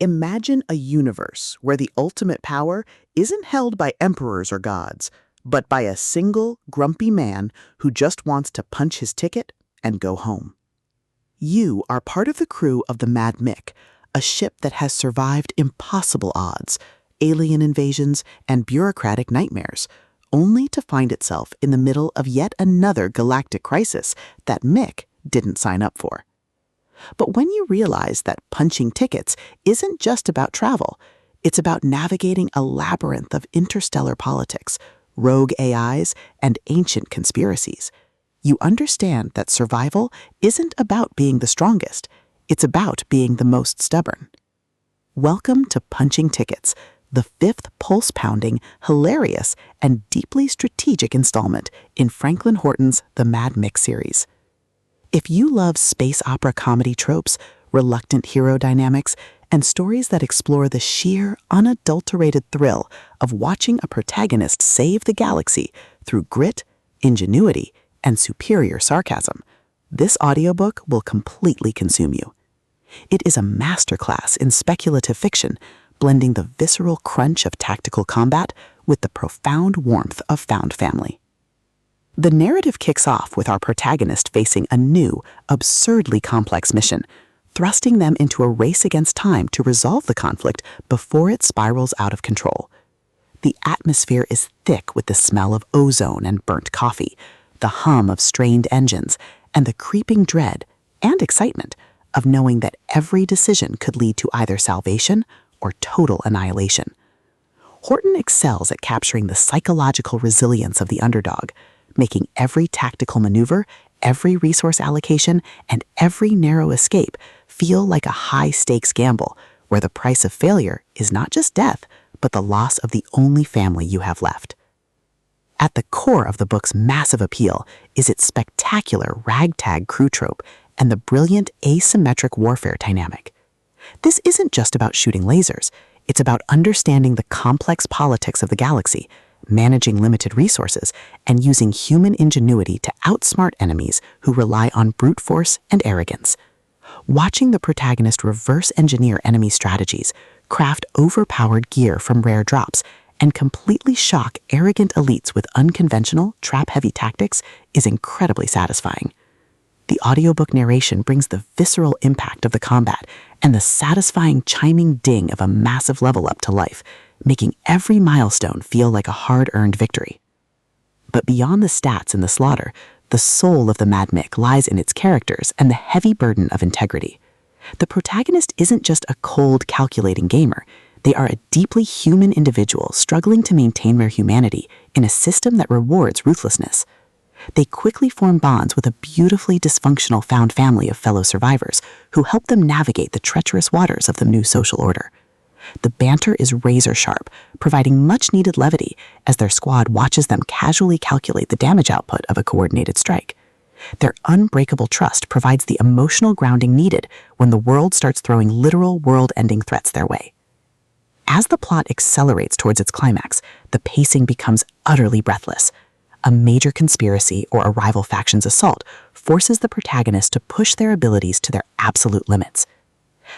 Imagine a universe where the ultimate power isn't held by emperors or gods, but by a single, grumpy man who just wants to punch his ticket and go home. You are part of the crew of the Mad Mick, a ship that has survived impossible odds, alien invasions, and bureaucratic nightmares, only to find itself in the middle of yet another galactic crisis that Mick didn't sign up for. But when you realize that punching tickets isn't just about travel, it's about navigating a labyrinth of interstellar politics, rogue AIs, and ancient conspiracies, you understand that survival isn't about being the strongest, it's about being the most stubborn. Welcome to Punching Tickets, the fifth pulse-pounding, hilarious, and deeply strategic installment in Franklin Horton's The Mad Mick series. If you love space opera comedy tropes, reluctant hero dynamics, and stories that explore the sheer, unadulterated thrill of watching a protagonist save the galaxy through grit, ingenuity, and superior sarcasm, this audiobook will completely consume you. It is a masterclass in speculative fiction, blending the visceral crunch of tactical combat with the profound warmth of found family. The narrative kicks off with our protagonist facing a new, absurdly complex mission, thrusting them into a race against time to resolve the conflict before it spirals out of control. The atmosphere is thick with the smell of ozone and burnt coffee, the hum of strained engines, and the creeping dread and excitement of knowing that every decision could lead to either salvation or total annihilation. Horton excels at capturing the psychological resilience of the underdog, making every tactical maneuver, every resource allocation, and every narrow escape feel like a high-stakes gamble where the price of failure is not just death, but the loss of the only family you have left. At the core of the book's massive appeal is its spectacular Ragtag Crew trope and the brilliant asymmetric warfare dynamic. This isn't just about shooting lasers, it's about understanding the complex politics of the galaxy, managing limited resources, and using human ingenuity to outsmart enemies who rely on brute force and arrogance. Watching the protagonist reverse engineer enemy strategies, craft overpowered gear from rare drops, and completely shock arrogant elites with unconventional, trap-heavy tactics is incredibly satisfying. The audiobook narration brings the visceral impact of the combat and the satisfying chiming ding of a massive level up to life, making every milestone feel like a hard-earned victory. But beyond the stats and the slaughter, the soul of the Mad Mick lies in its characters and the heavy burden of integrity. The protagonist isn't just a cold, calculating gamer. They are a deeply human individual struggling to maintain their humanity in a system that rewards ruthlessness. They quickly form bonds with a beautifully dysfunctional found family of fellow survivors who help them navigate the treacherous waters of the new social order. The banter is razor-sharp, providing much-needed levity as their squad watches them casually calculate the damage output of a coordinated strike. Their unbreakable trust provides the emotional grounding needed when the world starts throwing literal world-ending threats their way. As the plot accelerates towards its climax, the pacing becomes utterly breathless. A major conspiracy or a rival faction's assault forces the protagonist to push their abilities to their absolute limits.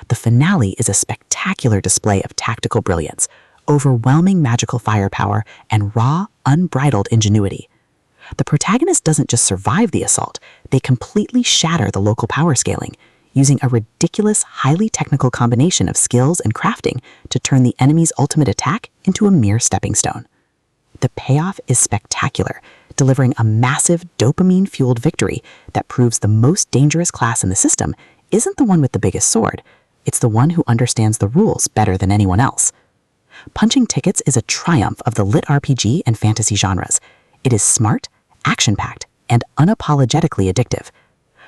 The finale is a spectacular display of tactical brilliance, overwhelming magical firepower, and raw, unbridled ingenuity. The protagonist doesn't just survive the assault, they completely shatter the local power scaling, using a ridiculous, highly technical combination of skills and crafting to turn the enemy's ultimate attack into a mere stepping stone. The payoff is spectacular, delivering a massive dopamine-fueled victory that proves the most dangerous class in the system isn't the one with the biggest sword, it's the one who understands the rules better than anyone else. Punching Tickets is a triumph of the LitRPG and fantasy genres. It is smart, action-packed, and unapologetically addictive.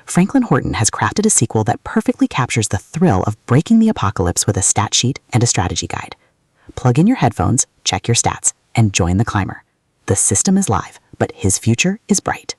Franklin Horton has crafted a sequel that perfectly captures the thrill of breaking the apocalypse with a stat sheet and a strategy guide. Plug in your headphones, check your stats, and join the climber. The system is live, but his future is bright.